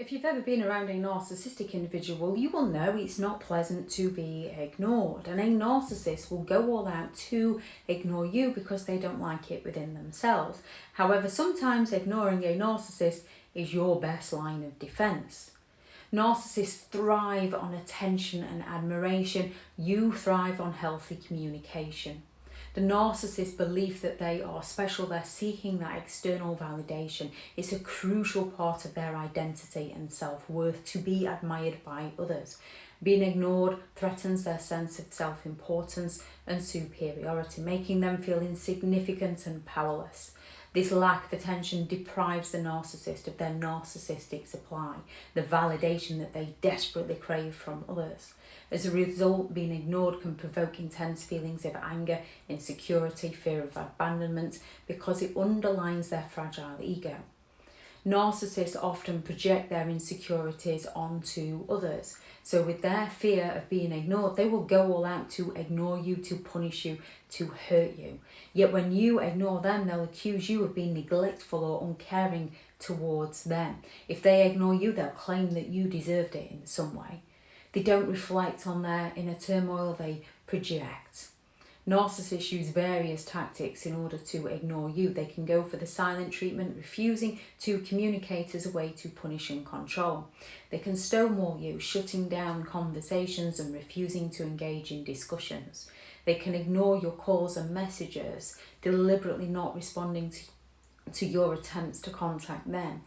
If you've ever been around a narcissistic individual, you will know it's not pleasant to be ignored. And a narcissist will go all out to ignore you because they don't like it within themselves. However, sometimes ignoring a narcissist is your best line of defense. Narcissists thrive on attention and admiration. You thrive on healthy communication. The narcissist's belief that they are special, they're seeking that external validation. It's a crucial part of their identity and self-worth to be admired by others. Being ignored threatens their sense of self-importance and superiority, making them feel insignificant and powerless. This lack of attention deprives the narcissist of their narcissistic supply, the validation that they desperately crave from others. As a result, being ignored can provoke intense feelings of anger, insecurity, fear of abandonment, because it underlines their fragile ego. Narcissists often project their insecurities onto others. So with their fear of being ignored, they will go all out to ignore you, to punish you, to hurt you. Yet when you ignore them, they'll accuse you of being neglectful or uncaring towards them. If they ignore you, they'll claim that you deserved it in some way. They don't reflect on their inner turmoil, they project. Narcissists use various tactics in order to ignore you. They can go for the silent treatment, refusing to communicate as a way to punish and control. They can stonewall you, shutting down conversations and refusing to engage in discussions. They can ignore your calls and messages, deliberately not responding to your attempts to contact them.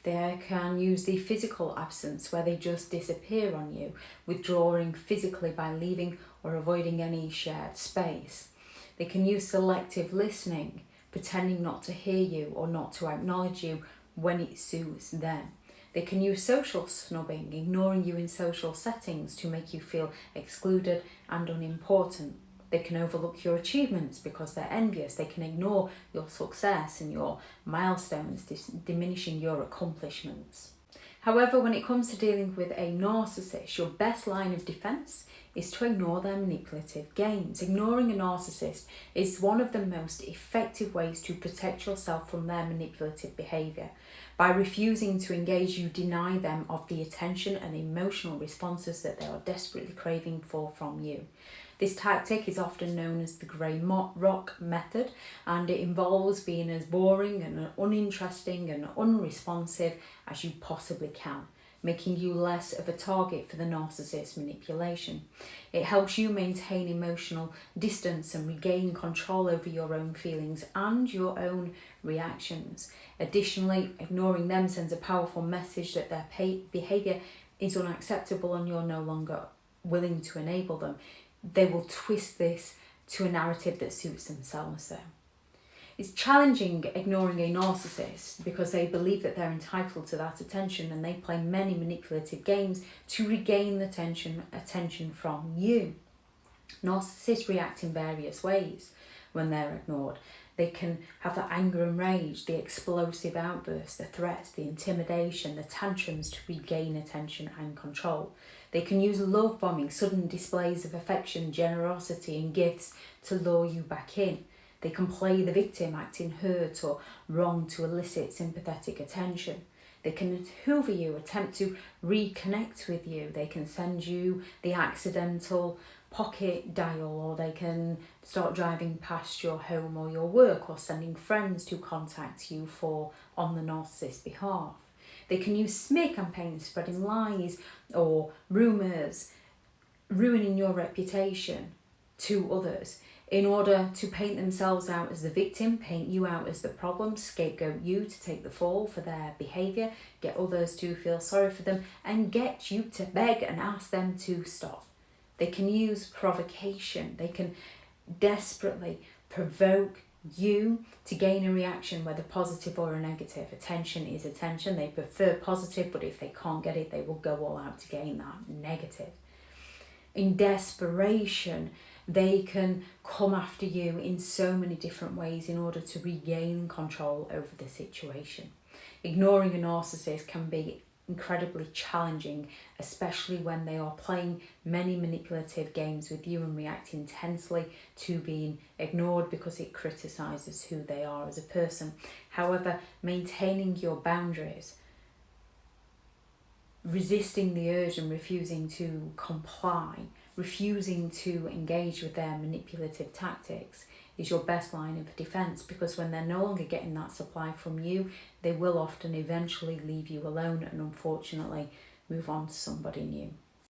They can use the physical absence, where they just disappear on you, withdrawing physically by leaving or avoiding any shared space. They can use selective listening, pretending not to hear you or not to acknowledge you when it suits them. They can use social snubbing, ignoring you in social settings to make you feel excluded and unimportant. They can overlook your achievements because they're envious. They can ignore your success and your milestones, diminishing your accomplishments. However, when it comes to dealing with a narcissist, your best line of defense is to ignore their manipulative games. Ignoring a narcissist is one of the most effective ways to protect yourself from their manipulative behavior. By refusing to engage, you deny them of the attention and emotional responses that they are desperately craving for from you. This tactic is often known as the grey rock method, and it involves being as boring and uninteresting and unresponsive as you possibly can, making you less of a target for the narcissist's manipulation. It helps you maintain emotional distance and regain control over your own feelings and your own reactions. Additionally, ignoring them sends a powerful message that their behaviour is unacceptable and you're no longer willing to enable them. They will twist this to a narrative that suits themselves though. It's challenging ignoring a narcissist because they believe that they're entitled to that attention, and they play many manipulative games to regain the attention from you. Narcissists react in various ways when they're ignored. They can have the anger and rage, the explosive outbursts, the threats, the intimidation, the tantrums to regain attention and control. They can use love bombing, sudden displays of affection, generosity and gifts to lure you back in. They can play the victim, acting hurt or wrong to elicit sympathetic attention. They can hoover you, attempt to reconnect with you. They can send you the accidental pocket dial, or they can start driving past your home or your work, or sending friends to contact you on the narcissist's behalf. They can use smear campaigns, spreading lies or rumours, ruining your reputation to others in order to paint themselves out as the victim, paint you out as the problem, scapegoat you to take the fall for their behaviour, get others to feel sorry for them, and get you to beg and ask them to stop. They can use provocation. They can desperately provoke you to gain a reaction, whether positive or a negative. Attention is attention. They prefer positive, but if they can't get it, they will go all out to gain that negative. In desperation, they can come after you in so many different ways in order to regain control over the situation. Ignoring a narcissist can be incredibly challenging, especially when they are playing many manipulative games with you and react intensely to being ignored because it criticises who they are as a person. However, maintaining your boundaries resisting the urge and refusing to comply, refusing to engage with their manipulative tactics is your best line of defense, because when they're no longer getting that supply from you, they will often eventually leave you alone and unfortunately move on to somebody new.